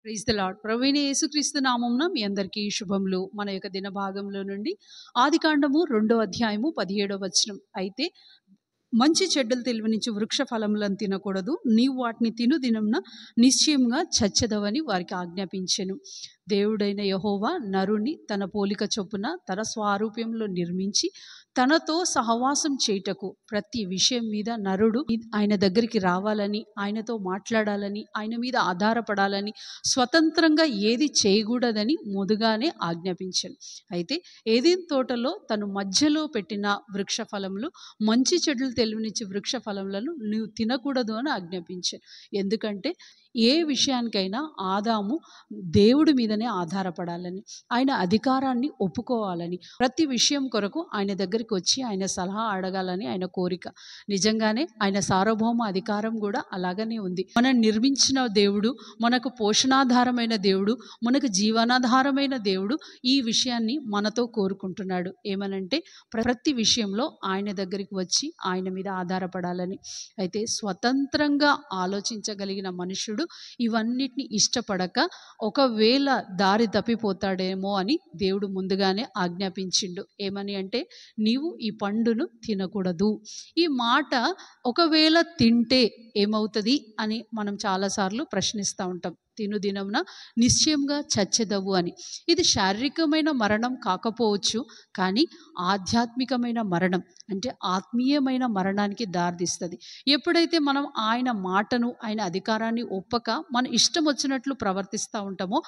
Praise the lord. ప్రభువైన యేసుక్రీస్తు నామమున మీ అందరికీ శుభములు. మన యొక్క దిన భాగంలో నుండి ఆదికాండము 2:17 అయితే మంచి చెడ్డలు తెలివినిచ్చు వృక్ష ఫలములను తినకూడదు, నీవు వాటిని తిను దినమున నిశ్చయముగా చచ్చెదవని వారికి ఆజ్ఞాపించెను. దేవుడైన యెహోవా నరుని తన పోలిక చొప్పున తన స్వారూప్యంలో నిర్మించి తనతో సహవాసం చేయుటకు ప్రతి విషయం మీద నరుడు ఆయన దగ్గరికి రావాలని, ఆయనతో మాట్లాడాలని, ఆయన మీద ఆధారపడాలని, స్వతంత్రంగా ఏది చేయకూడదని ముందుగానే ఆజ్ఞాపించాను. అయితే ఏదెన్ తోటలో తను మధ్యలో పెట్టిన వృక్ష ఫలములు, మంచి చెడులు తెలివినిచ్చే వృక్ష ఫలములను నువ్వు తినకూడదు అని ఆజ్ఞాపించాను. ఎందుకంటే ఏ విషయానికైనా ఆదాము దేవుడి మీదనే ఆధారపడాలని, ఆయన అధికారాన్ని ఒప్పుకోవాలని, ప్రతి విషయం కొరకు ఆయన దగ్గరికి వచ్చి ఆయన సలహా అడగాలని ఆయన కోరిక. నిజంగానే ఆయన సార్వభౌమ అధికారం కూడా అలాగనే ఉంది. మనం నిర్మించిన దేవుడు, మనకు పోషణాధారమైన దేవుడు, మనకు జీవనాధారమైన దేవుడు ఈ విషయాన్ని మనతో కోరుకుంటున్నాడు. ఏమనంటే ప్రతి విషయంలో ఆయన దగ్గరికి వచ్చి ఆయన మీద ఆధారపడాలని. అయితే స్వతంత్రంగా ఆలోచించగలిగిన మనుషుడు ఇవన్నిటిని ఇష్టపడక ఒకవేళ దారి తప్పిపోతాడేమో అని దేవుడు ముందుగానే ఆజ్ఞాపించిండు. ఏమని అంటే, నీవు ఈ పండును తినకూడదు. ఈ మాట ఒకవేళ తింటే ఏమవుతుంది అని మనం చాలాసార్లు ప్రశ్నిస్తూ ఉంటాం. తిను దినమున నిశ్చయంగా చచ్చెదవు అని. ఇది శారీరకమైన మరణం కాకపోవచ్చు, కానీ ఆధ్యాత్మికమైన మరణం అంటే ఆత్మీయమైన మరణానికి దారితీస్తుంది. ఎప్పుడైతే మనం ఆయన మాటను, ఆయన అధికారాన్ని ఒప్పక మన ఇష్టం వచ్చినట్లు ప్రవర్తిస్తూ ఉంటామో,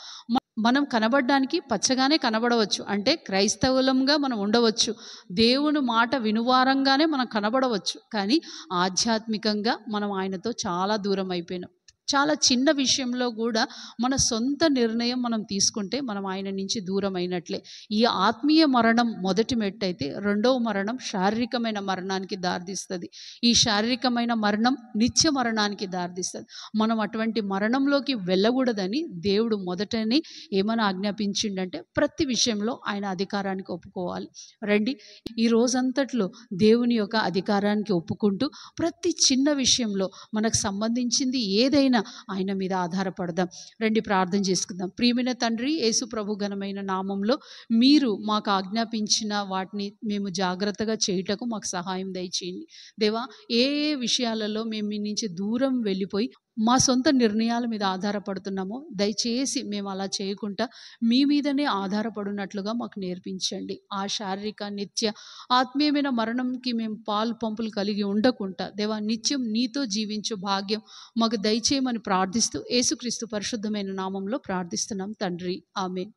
మనం కనబడడానికి పచ్చగానే కనబడవచ్చు, అంటే క్రైస్తవులంగా మనం ఉండవచ్చు, దేవుని మాట వినువారంగానే మనం కనబడవచ్చు, కానీ ఆధ్యాత్మికంగా మనం ఆయనతో చాలా దూరం అయిపోయినాం. చాలా చిన్న విషయంలో కూడా మన సొంత నిర్ణయం మనం తీసుకుంటే మనం ఆయన నుంచి దూరం అయినట్లే. ఈ ఆత్మీయ మరణం మొదటి మెట్టయితే, రెండవ మరణం శారీరకమైన మరణానికి దారితీస్తుంది. ఈ శారీరకమైన మరణం నిత్య మరణానికి దారితీస్తుంది. మనం అటువంటి మరణంలోకి వెళ్ళకూడదని దేవుడు మొదటనే ఏమని ఆజ్ఞాపించిండంటే, ప్రతి విషయంలో ఆయన అధికారానికి ఒప్పుకోవాలి. రండి, ఈ రోజంతట్లో దేవుని యొక్క అధికారానికి ఒప్పుకుంటూ ప్రతి చిన్న విషయంలో మనకు సంబంధించింది ఏదైనా ఆయన మీద ఆధారపడదాం. రండి, ప్రార్థన చేసుకుందాం. ప్రియమైన తండ్రి, యేసు ప్రభు ఘనమైన నామంలో మీరు మాకు ఆజ్ఞాపించిన వాటిని మేము జాగ్రత్తగా చేయుటకు మాకు సహాయం దయచేయండి. దేవా, ఏ విషయాలలో మేము మీ నుంచి దూరం వెళ్ళిపోయి మా సొంత నిర్ణయాల మీద ఆధారపడుతున్నామో దయచేసి మేము అలా చేయకుండా మీ మీదనే ఆధారపడినట్లుగా మాకు నేర్పించండి. ఆ శారీరక నిత్య ఆత్మీయమైన మరణంకి మేము పాలు పంపులు కలిగి ఉండకుండా దేవా, నిత్యం నీతో జీవించు భాగ్యం మాకు దయచేయమని ప్రార్థిస్తూ యేసుక్రీస్తు పరిశుద్ధమైన నామంలో ప్రార్థిస్తున్నాం తండ్రి, ఆమేన్.